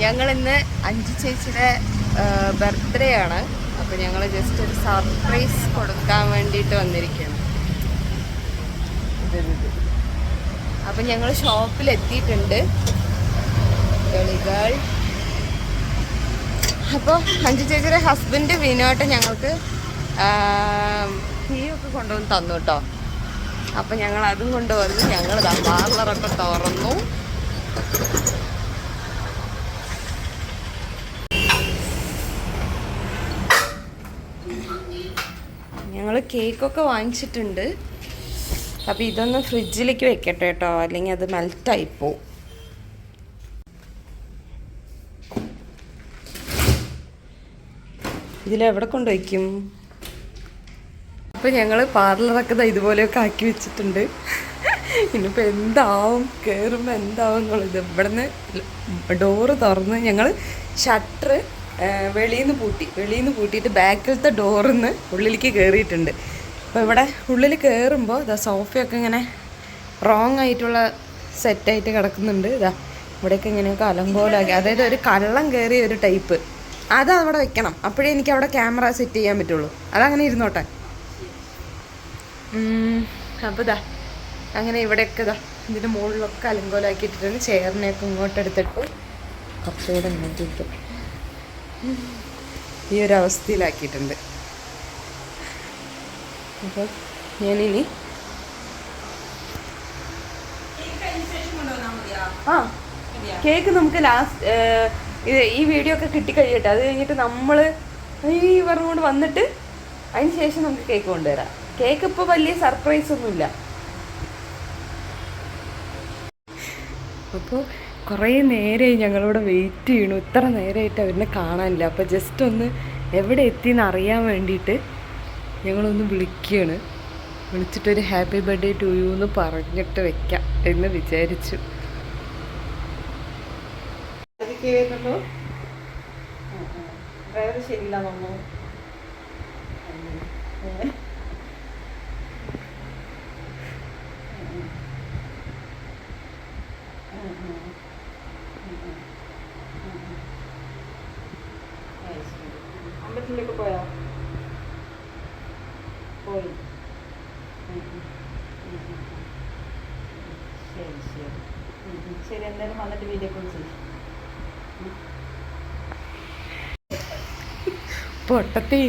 ഞങ്ങളിന്ന് അഞ്ചു ചേച്ചിയുടെ ബർത്ത്ഡേ ആണ്. അപ്പോൾ ഞങ്ങൾ ജസ്റ്റ് ഒരു സർപ്രൈസ് കൊടുക്കാൻ വേണ്ടിയിട്ട് വന്നിരിക്കുകയാണ്. അപ്പം ഞങ്ങൾ ഷോപ്പിലെത്തിയിട്ടുണ്ട് ഗളികൾ. അപ്പോൾ അഞ്ചു ചേച്ചിയുടെ ഹസ്ബൻഡ് വിനോട്ട് ഞങ്ങൾക്ക് ടീയൊക്കെ കൊണ്ടുവന്ന് തന്നു കേട്ടോ. അപ്പം ഞങ്ങൾ അതും കൊണ്ടുവന്ന് ഞങ്ങൾ പാർലറൊക്കെ തുറന്നു. ഞങ്ങൾ കേക്കൊക്കെ വാങ്ങിച്ചിട്ടുണ്ട്. അപ്പോൾ ഇതൊന്ന് ഫ്രിഡ്ജിലേക്ക് വെക്കട്ടെ കേട്ടോ, അല്ലെങ്കിൽ അത് മെൽറ്റായിപ്പോവും. ഇതിലെവിടെ കൊണ്ടുവയ്ക്കും? അപ്പോൾ ഞങ്ങൾ പാർലറൊക്കെ ഇതുപോലെയൊക്കെ ആക്കി വെച്ചിട്ടുണ്ട്. ഇനിയിപ്പോൾ എന്താവും, കയറുമ്പോൾ എന്താവും എന്നുള്ളത്. ഇവിടെ നിന്ന് ഡോറ് തുറന്ന് ഞങ്ങൾ ഷട്ടർ വെളിയിൽ നിന്ന് പൂട്ടിയിട്ട് ബാക്കിലത്തെ ഡോറിൽ നിന്ന് ഉള്ളിലേക്ക് കയറിയിട്ടുണ്ട്. അപ്പോൾ ഇവിടെ ഉള്ളിൽ കയറുമ്പോൾ ഇതാ സോഫയൊക്കെ ഇങ്ങനെ റോങ് ആയിട്ടുള്ള സെറ്റായിട്ട് കിടക്കുന്നുണ്ട്. ഇതാ ഇവിടെയൊക്കെ ഇങ്ങനെയൊക്കെ അലങ്കോലാക്കി, അതായത് ഒരു കള്ളം കയറിയ ഒരു ടൈപ്പ്. അത് അവിടെ വെക്കണം, അപ്പോഴേ എനിക്ക് അവിടെ ക്യാമറ സെറ്റ് ചെയ്യാൻ പറ്റുള്ളൂ. അതങ്ങനെ ഇരുന്നോട്ടെ. അപ്പോൾ ഇതാ അങ്ങനെ ഇവിടെയൊക്കെ ഇതാ ഇതിൻ്റെ മുകളിലൊക്കെ അലങ്കോലാക്കിയിട്ടിട്ടുണ്ട്. ചെയറിനെയൊക്കെ ഇങ്ങോട്ട് എടുത്തിട്ട് കുറച്ചുകൂടെ ഇങ്ങോട്ട് കിട്ടും. ഈ ഒരു അവസ്ഥയിലാക്കിയിട്ടുണ്ട്. അപ്പോൾ ഞാനിനി കേക്ക് നമുക്ക് ലാസ്റ്റ് ഈ വീഡിയോ ഒക്കെ കിട്ടിക്കഴിയട്ടെ. അത് കഴിഞ്ഞിട്ട് നമ്മൾ ഈ പറഞ്ഞുകൊണ്ട് വന്നിട്ട് അതിന് ശേഷം നമുക്ക് കേക്ക് കൊണ്ടുവരാം. കേക്ക് ഇപ്പോൾ വലിയ സർപ്രൈസ് ഒന്നുമില്ല. അപ്പോൾ കുറേ നേരമായി ഞങ്ങളിവിടെ വെയിറ്റ് ചെയ്യണു. ഇത്ര നേരമായിട്ട് അവരിനെ കാണാനില്ല. അപ്പോൾ ജസ്റ്റ് ഒന്ന് എവിടെ എത്തിയെന്ന് അറിയാൻ വേണ്ടിയിട്ട് ഞങ്ങളൊന്ന് വിളിക്കുകയാണ്. വിളിച്ചിട്ടൊരു ഹാപ്പി ബർത്ത്ഡേ ടു യു എന്ന് പറഞ്ഞിട്ട് വെക്കാം എന്ന് വിചാരിച്ചു. കേൾക്കുന്നുണ്ടോ? ഡ്രൈവർ ശരിയില്ല തോന്നുന്നു. അമ്പലത്തിലേക്ക് പോയോ? പോയി. ശരി ശരി ശരി. എന്തായാലും വന്നിട്ട് വീഡിയോ കോൾ ചെയ്യും. പൊട്ടത്തി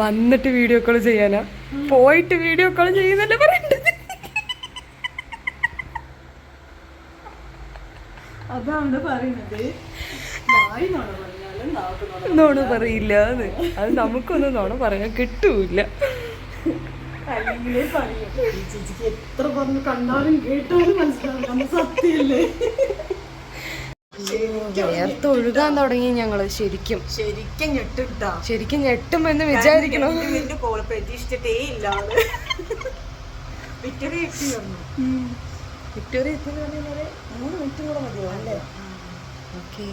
വന്നിട്ട് വീഡിയോ കോൾ ചെയ്യാനാ, പോയിട്ട് വീഡിയോ കോൾ ചെയ്യുന്നല്ലേ പറയേണ്ടത്. അതാണ് പറയുന്നത്. നോണ പറയില്ല, അത് നമുക്കൊന്നും നോണ പറയാൻ കിട്ടൂല. എത്ര പറഞ്ഞു കണ്ടാലും കേട്ടാലും മനസ്സിലാവില്ല, സത്യല്ലേ. വേർത്ത് ഒഴുകാൻ തുടങ്ങി ഞങ്ങള്. ശരിക്കും ശരിക്കും ഞെട്ടുമെന്ന് വിചാരിക്കണം. പ്രതീക്ഷിച്ചിട്ടേ ഇല്ല. വിക്ടോറിയ എത്തി 3 മിനിറ്റ് കൂടെ മതിയോ അല്ലേ? ഓക്കെ.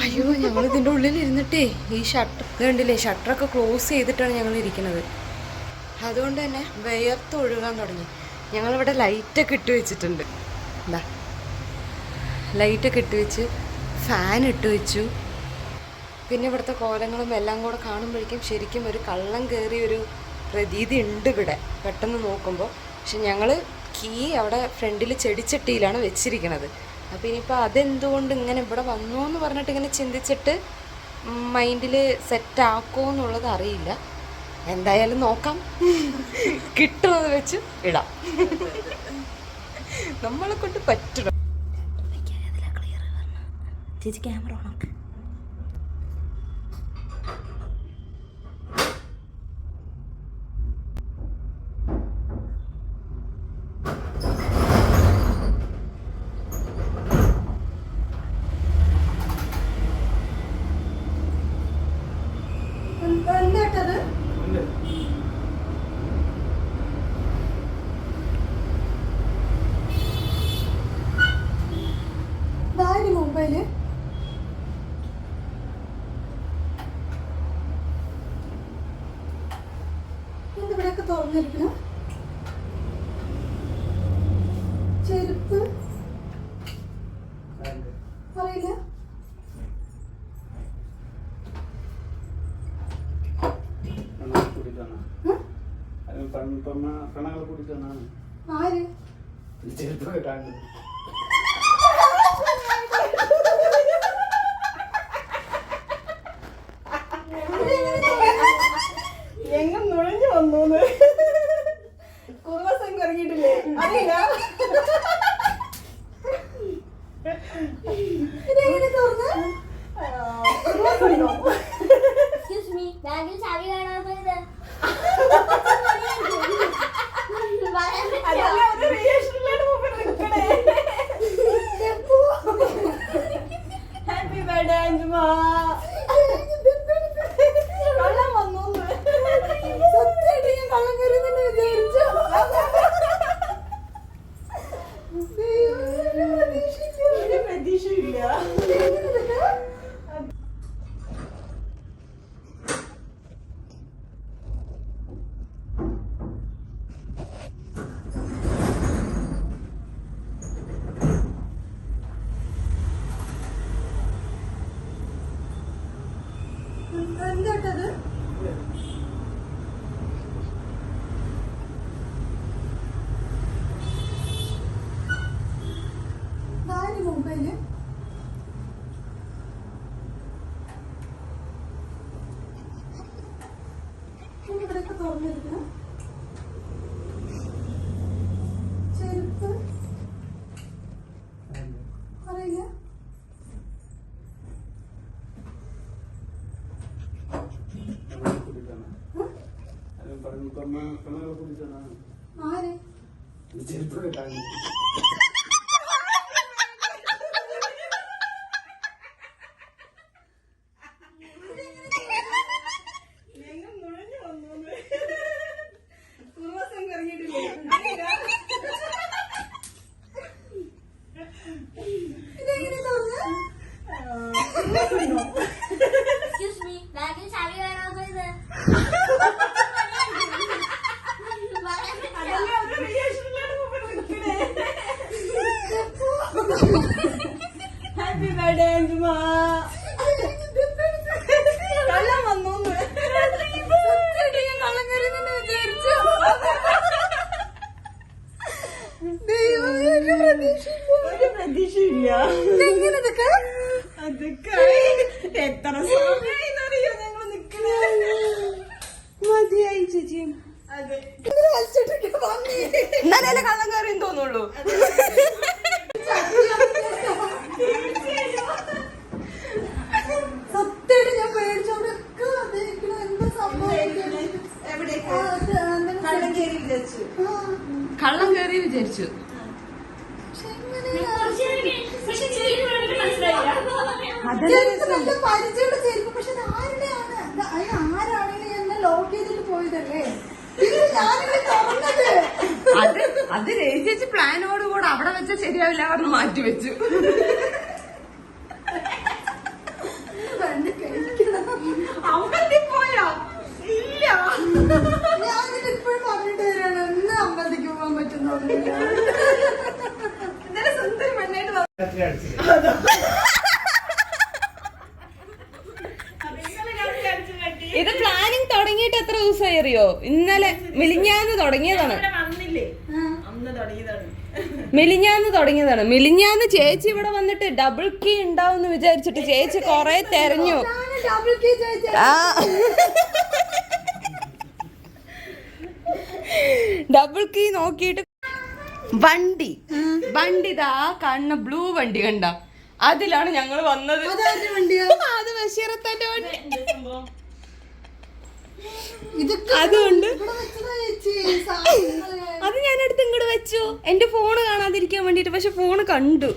അയ്യോ, ഞങ്ങൾ ഇതിൻ്റെ ഉള്ളിൽ ഇരുന്നിട്ടേ ഈ ഷട്ടർ കണ്ടില്ലേ, ഷട്ടറൊക്കെ ക്ലോസ് ചെയ്തിട്ടാണ് ഞങ്ങൾ ഇരിക്കുന്നത്. അതുകൊണ്ട് തന്നെ വേർത്ത് ഒഴുകാൻ തുടങ്ങി. ഞങ്ങളിവിടെ ലൈറ്റൊക്കെ ഇട്ട് വെച്ചിട്ടുണ്ട്. എന്താ ലൈറ്റൊക്കെ ഇട്ട് വെച്ച് ഫാൻ ഇട്ട് വെച്ചു. പിന്നെ ഇവിടുത്തെ കോലങ്ങളും എല്ലാം കൂടെ കാണുമ്പോഴേക്കും ശരിക്കും ഒരു കള്ളം കയറിയൊരു പ്രതീതി ഉണ്ട് ഇവിടെ പെട്ടെന്ന് നോക്കുമ്പോൾ. പക്ഷെ ഞങ്ങൾ കീ അവിടെ ഫ്രണ്ടിൽ ചെടിച്ചട്ടിയിലാണ് വെച്ചിരിക്കുന്നത്. അപ്പോൾ ഇനിയിപ്പോൾ അതെന്തുകൊണ്ട് ഇങ്ങനെ ഇവിടെ വന്നു എന്ന് പറഞ്ഞിട്ട് ഇങ്ങനെ ചിന്തിച്ചിട്ട് മൈൻഡിൽ സെറ്റാക്കുമോ എന്നുള്ളത് അറിയില്ല. എന്തായാലും നോക്കാം, കിട്ടുന്നത് വെച്ച് ഇടാം. നമ്മളെ കൊണ്ട് പറ്റണം. ചേച്ചി ക്യാമറ ഓണാക്ക്. എന്താട്ടത്? മൊബൈല് ഇവിടെയൊക്കെ തുറന്നിരിക്കണം. ചെരുപ്പ് അറിയില്ല. ആര് എങ്ങും നുഴഞ്ഞു വന്നു കുറുവസം ഇറങ്ങിയിട്ടില്ലേ അറിയില്ല. ഇതെങ്ങനെ തുറന്ന് ഹാപ്പി ബർത്ത്ഡേ അഞ്ജുമ. കള്ളം വന്നു സത്യമായിട്ട് ഞാൻ കള്ളം കരുതെന്ന് വിചാരിച്ചു. പ്രതീക്ഷയില്ല. എന്താട്ടത്? ആര് മൊബൈല്? ഇവിടെയൊക്കെ തുറന്നിരിക്കണം. ചെരുപ്പ് അറിയില്ല. ആര് ഹാപ്പി ബർത്ത്ഡേ അഞ്ജുമ. കള്ളം വന്നു കള്ളം കരുതെന്ന് വിചാരിച്ചു. ഒരു പ്രതീക്ഷയില്ല. അതൊക്കെ എത്ര സമയറിയോ ഞങ്ങൾ നിക്കണേ. മതിയായി ചേച്ചിയും. അതെ എന്നാലേ കള്ളം കയറിയെന്ന് തോന്നുള്ളൂ. സത്യമായിട്ട് ഞാൻ പേടിച്ചോടൊക്കെ എന്താ സംഭവം. കള്ളം കയറി വിചാരിച്ചു. പരിചയമുള്ള ചേരുപ്പ്. പക്ഷെ ആരാണെങ്കിലും എന്നെ ലോക്ക് ചെയ്തിട്ട് പോയതല്ലേ. അത് രജിച്ച് പ്ലാനോട് കൂടെ അവിടെ വെച്ച ശരിയാവില്ല പറഞ്ഞ് മാറ്റി വെച്ചു. അമ്പലത്തിൽ പോയാ ഇല്ല. ഞാനിത് ഇപ്പോഴും പറഞ്ഞിട്ട് വരാണ്. എന്ന് അമ്പലത്തിക്ക് പോകാൻ പറ്റുന്ന ഇന്നലെ സുന്ദരി മണ്ണായിട്ട് ഇത് പ്ലാനിങ് തുടങ്ങിയിട്ട് എത്ര ദിവസമായി അറിയോ? ഇന്നലെ മിലിഞ്ഞാന്ന് തുടങ്ങിയതാണ്. മിലിഞ്ഞാന്ന് ചേച്ചി ഇവിടെ വന്നിട്ട് ഡബിൾ കീ ഉണ്ടാവും വിചാരിച്ചിട്ട് ചേച്ചി കൊറേ തെരഞ്ഞു. ഡബിൾ കീ നോക്കിയിട്ട് വണ്ടി ഇതാ കണ്ണ ബ്ലൂ വണ്ടി കണ്ട, അതിലാണ് ഞങ്ങൾ വന്നത്. അത് ബഷീറത്താന്റെ വണ്ടി. അതുകൊണ്ട് അത് ഞാനെടുത്ത് ഇങ്ങോട്ട് വെച്ചു എന്റെ ഫോണ് കാണാതിരിക്കാൻ വേണ്ടിട്ട്. പക്ഷെ ഫോണ് കണ്ടു.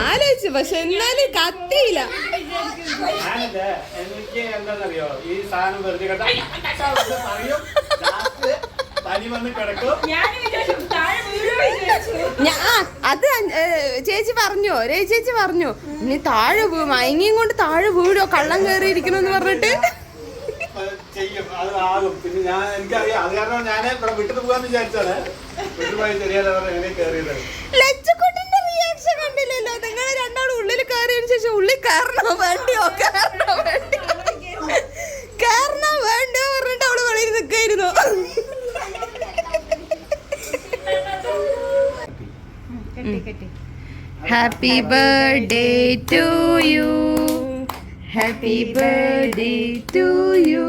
ആലോചിച്ചു പക്ഷെ എന്നാലും കത്തിയില്ല. എനിക്ക് എന്താണെന്നറിയോ, ഈ സാധനം വെറുതെ അത് ചേച്ചി പറഞ്ഞു, ചേച്ചി പറഞ്ഞു ഇനി താഴെ മയങ്ങിയും കൊണ്ട് താഴെ വീഴോ കള്ളം കയറിയിരിക്കണെന്ന് പറഞ്ഞിട്ട് ചെയ്യും. അത് ആകും. പിന്നെ എനിക്കറിയാം. അത് കാരണം ഞാൻ ഇവിടെ വിട്ടിട്ട് പോകാന്ന് വിചാരിച്ചാണ്. കുട്ടിമായി ശരിയല്ല എങ്ങനെ കയറിയത് ലച്ചുക്കുട്ടിന്റെ റിയാക്ഷൻ കണ്ടില്ലല്ലോ. നിങ്ങൾ രണ്ടാളും ഉള്ളിൽ കയറിയതിനു ശേഷം ഉള്ളിൽ കയറണോ വേണ്ടിയോ കയറണോ വേണ്ടിയോ പറഞ്ഞിട്ട് അവള് വെളിയിൽ നിൽക്കായിരുന്നു. Happy birthday to you, happy birthday to you,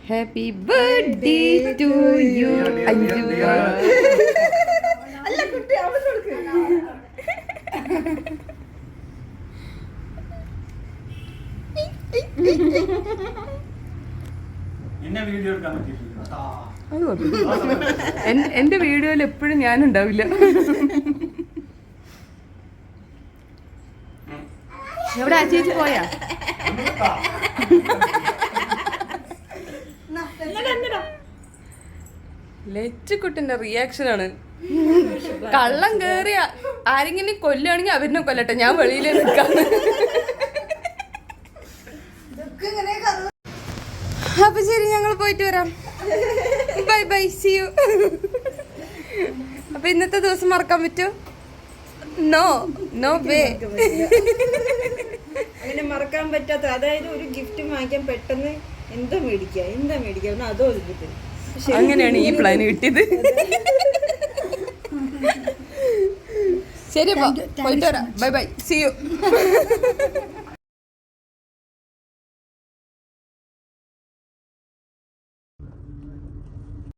happy birthday to you. അല്ല കുട്ടി അവിടെ കൊടുക്ക്. എന്റെ വീഡിയോയിൽ എപ്പോഴും ഞാനുണ്ടാവില്ല. എവിടെ ആ ചേച്ചി പോയാ? ലച്ചുക്കുട്ടിന്റെ റിയാക്ഷനാണ്. കള്ളം കേറിയ ആരെങ്കിലും കൊല്ലുകയാണെങ്കിൽ അവരിനെ കൊല്ലട്ടെ, ഞാൻ വെളിയിൽ നിൽക്കാന്ന്. അപ്പൊ ശരി, ഞങ്ങൾ പോയിട്ട് വരാം. Bye bye, see you. അപ്പൊ ഇന്നത്തെ ദിവസം മറക്കാൻ പറ്റുമോ? No no way. അങ്ങനെ മറക്കാൻ പറ്റാത്ത, അതായത് ഒരു ഗിഫ്റ്റ് വാങ്ങിക്കാൻ പെട്ടെന്ന് എന്താ മേടിക്കുക അതോ അങ്ങനെയാണ് ഈ പ്ലാൻ കിട്ടിയത്. ശരി, പോയിട്ട് വരാം. Bye bye, see U.